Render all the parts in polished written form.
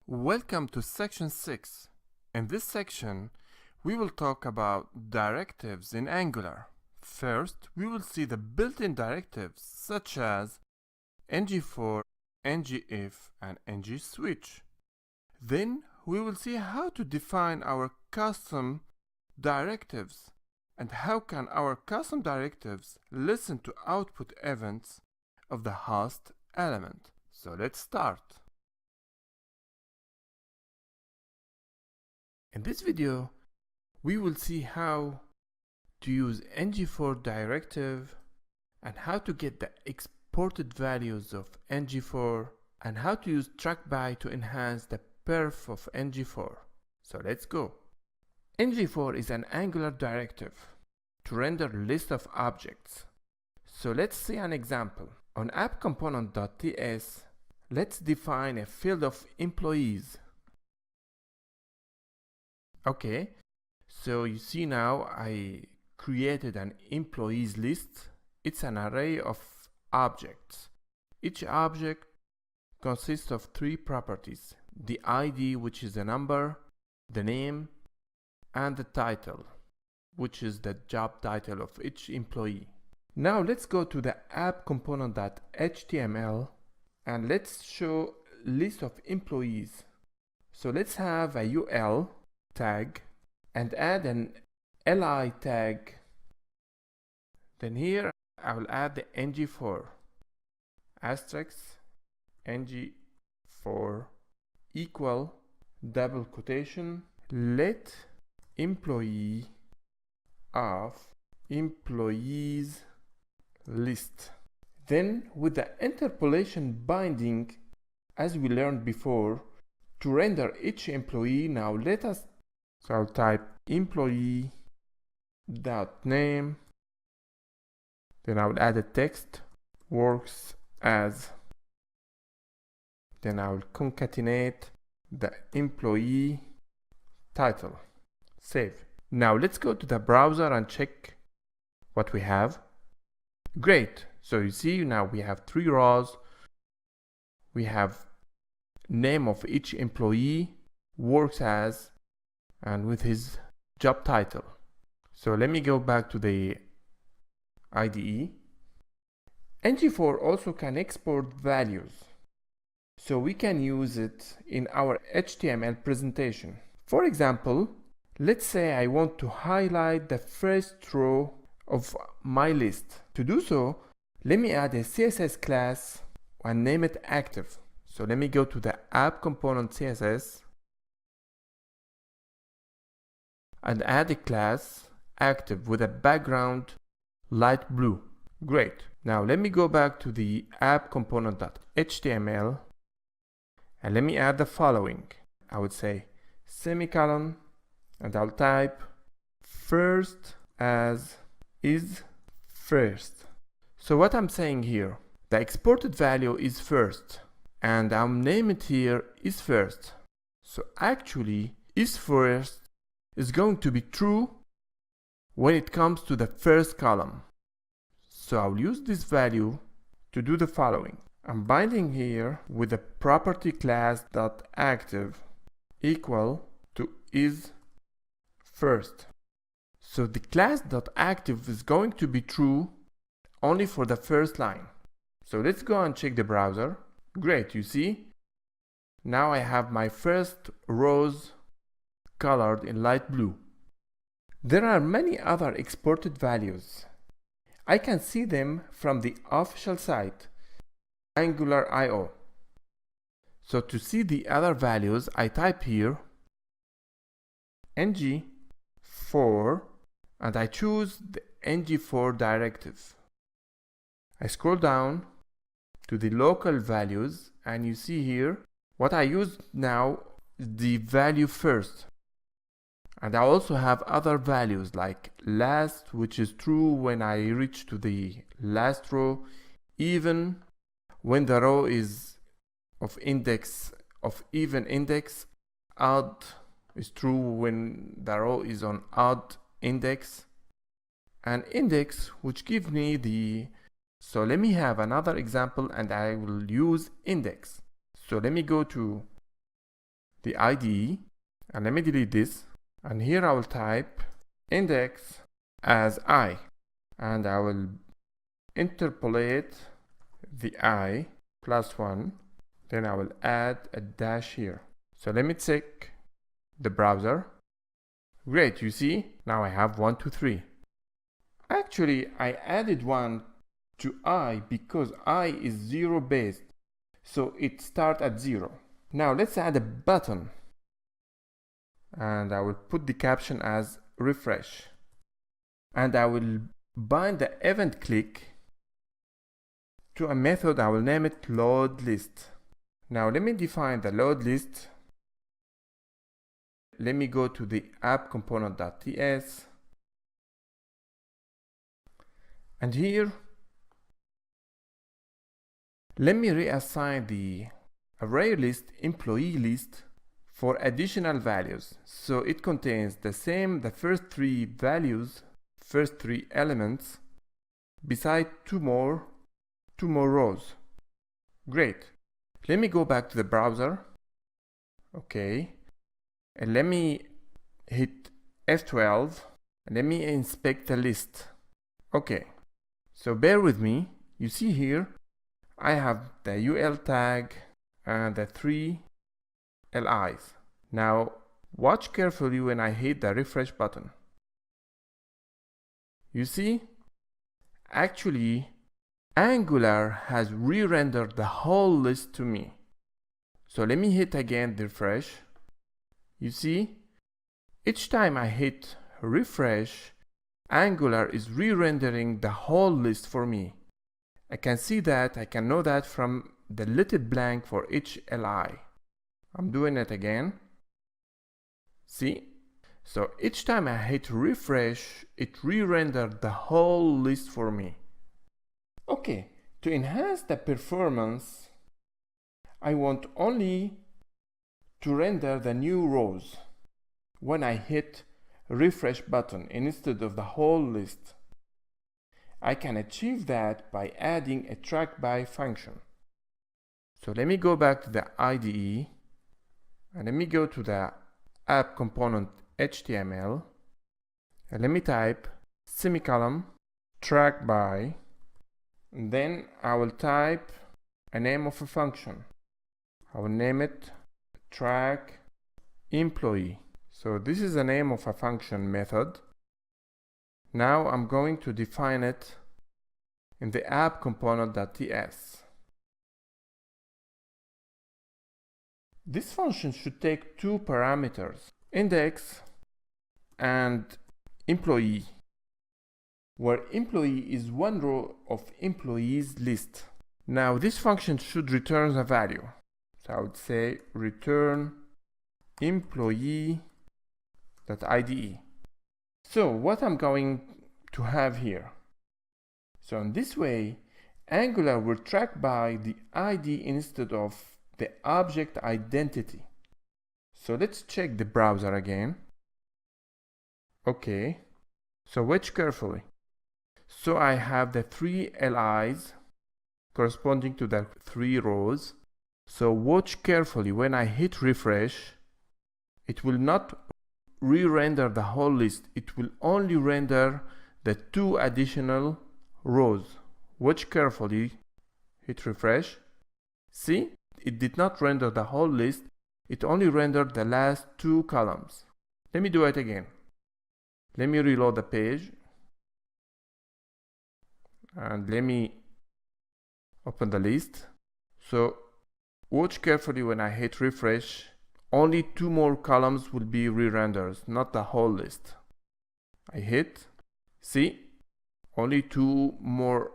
Welcome to section 6. In this section, we will talk about directives in Angular. First, we will see the built-in directives such as ngFor, ngIf, and ngSwitch. Then, we will see how to define our custom directives and how can our custom directives listen to output events of the host element. So let's start. In this video, we will see how to use ngFor directive and how to get the exported values of ngFor and how to use Trackby to enhance the perf of ngFor. So let's go. ngFor is an Angular directive to render a list of objects. So let's see an example. On appComponent.ts, let's define a field of employees. Okay, so you see now I created an employees list. It's an array of objects. Each object consists of three properties: the ID, which is the number, the name, and the title, which is the job title of each employee. Now let's go to the appComponent.html and let's show list of employees. So let's have a UL tag and add an li tag. Then here I will add the ngFor asterisk ngFor equal double quotation let employee of employees list. Then with the interpolation binding, as we learned before, to render each employee, now let us, so I'll type employee.name, then I will add a text, works as, then I will concatenate the employee title, save. Now let's go to the browser and check what we have. Great, so you see now we have three rows. We have name of each employee, works as, and with his job title. So let me go back to the IDE. ngFor also can export values, so we can use it in our HTML presentation. For example, let's say I want to highlight the first row of my list. To do so, let me add a CSS class and name it active. So let me go to the app component CSS and add a class active with a background light blue. Great. Now let me go back to the app component.html and let me add the following. I would say semicolon and I'll type first as is first. So what I'm saying here, the exported value is first and I'm naming it here is first. So actually is first is going to be true when it comes to the first column. So I'll use this value to do the following. I'm binding here with the property class.active equal to is first. So the class.active is going to be true only for the first line. So let's go and check the browser. Great, you see? Now I have my first rows colored in light blue. There are many other exported values. I can see them from the official site, Angular.io. So to see the other values, I type here ngFor and I choose the ngFor directive. I scroll down to the local values and you see here what I use now is the value first. And I also have other values like last, which is true when I reach to the last row, even when the row is of index of even index. Odd is true when the row is on odd index, and index, which gives me the, so let me have another example and I will use index. So let me go to the IDE, and let me delete this. And here I will type index as I, and I will interpolate the I +1. Then I will add a dash here. So let me check the browser. Great, you see, now I have 1, 2, 3. Actually, I added 1 to I because I is 0 based, so it starts at 0. Now let's add a button, and I will put the caption as refresh, and I will bind the event click to a method. I will name it load list. Now let me define the load list. Let me go to the app component.ts, and here let me reassign the array list employee list for additional values. So it contains the first 3 values, first 3 elements, beside two more rows. Great. Let me go back to the browser. Okay. And let me hit F12 and let me inspect the list. Okay. So bear with me. You see here, I have the UL tag and the 3 LIs. Now watch carefully when I hit the refresh button. You see, actually Angular has re-rendered the whole list to me. So let me hit again the refresh. You see, each time I hit refresh, Angular is re-rendering the whole list for me. I can see that, I can know that from the little blank for each LI. I'm doing it again. See? So each time I hit refresh, it re-rendered the whole list for me. Okay, to enhance the performance, I want only to render the new rows when I hit refresh button instead of the whole list. I can achieve that by adding a Trackby function. So let me go back to the IDE and let me go to the app component HTML and let me type semicolon Trackby, and then I will type a name of a function. I will name it track employee. So this is the name of a function method. Now I'm going to define it in the app component.ts. This function should take 2 parameters, index and employee, where employee is one row of employees list. Now this function should return a value. So I would say return employee.ide. So what I'm going to have here. So in this way, Angular will track by the ID instead of the object identity. So let's check the browser again. Okay, so watch carefully. So I have the 3 LIs corresponding to the 3 rows. So watch carefully when I hit refresh, it will not re-render the whole list. It will only render the 2 additional rows. Watch carefully, hit refresh. See, it did not render the whole list. It only rendered the last 2 columns. Let me do it again. Let me reload the page. And let me open the list. So watch carefully when I hit refresh. Only 2 more columns will be re-rendered, not the whole list. I hit. See? Only 2 more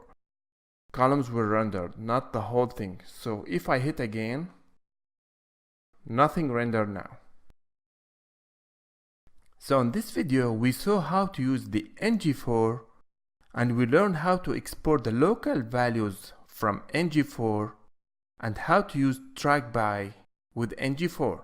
columns were rendered, not the whole thing. So if I hit again, nothing rendered now. So in this video, we saw how to use the ngFor, and we learned how to export the local values from ngFor and how to use Trackby with ngFor.